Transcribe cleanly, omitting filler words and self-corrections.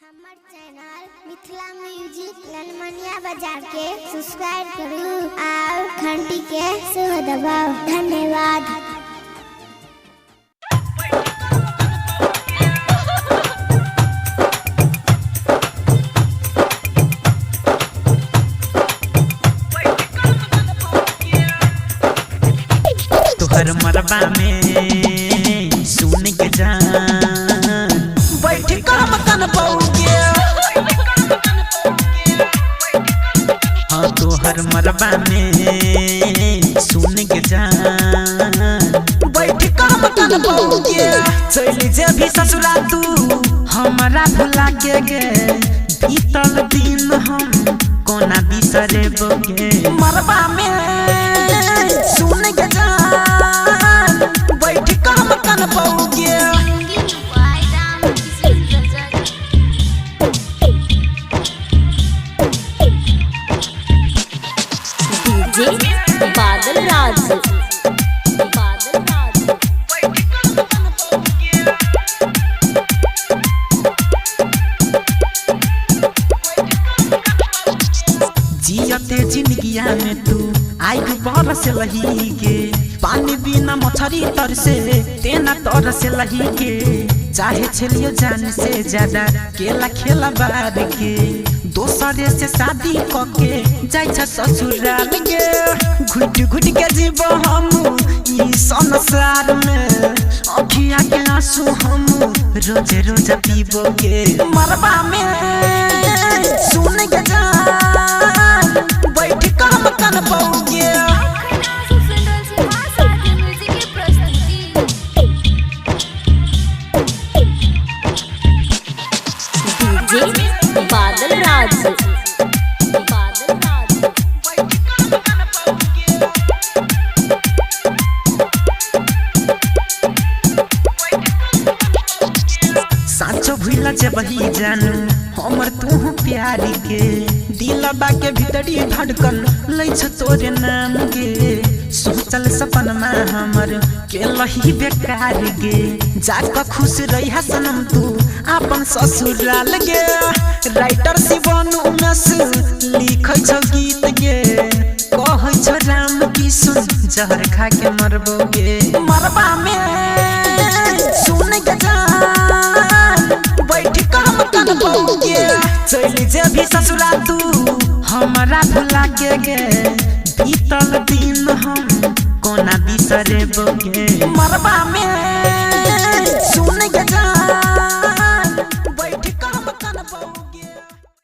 हमर channel Mithila music ललमनिया बाजार के सब्सक्राइब करू और घंटी के सेहो दबाओ। धन्यवाद। तोहर मरबा में सुन के जान बैठ कर मकान पाओगे। हाँ तोहर मरबा में सुन के जान बैठ कर मकान पाओगे। चली जे भी ससुरा तू हमारा भुला के गे बीतल दिन हम कोना बिसरे बोगे। मरबा में सुन के जान बैठ कर मकान पाओगे। बादल राज जियते जिंदगिया में तू आई बरस लही के पानी बिना मछरी तर से तेना तर से लही के चाहे छलियो जान से ज्यादा केला खेला बार के दोसरे से शादी करके जाय छ ससुराल के घुट घुट के जीव हम ई संसार में अखिया के आंसू हम रोज रोज पीबोगे। मरबा में सुन के जान बैठ कर मकान पाओगे। बादल राज साचो भूला जब ही जानू हमर तू प्यारी के दिलबा के भीतरी धड़कन लै छ तोरे नाम गे। सोचल सपनमा हमर के लही बेकार गे जाक खुश रही सनम तू अपन ससुराल गे। राइटर शिवन उमेश लिखै छ गीत गे कहै छ राम किशोर जहर खा के मरबोगे। मरबा में सुन के जान बैठ कर मकान पाओगे। चली जे भी ससुरा तू हमारा भुला के गे बीतल दिन हम कोना बिसरे बोगे। मरबा में सुन के जान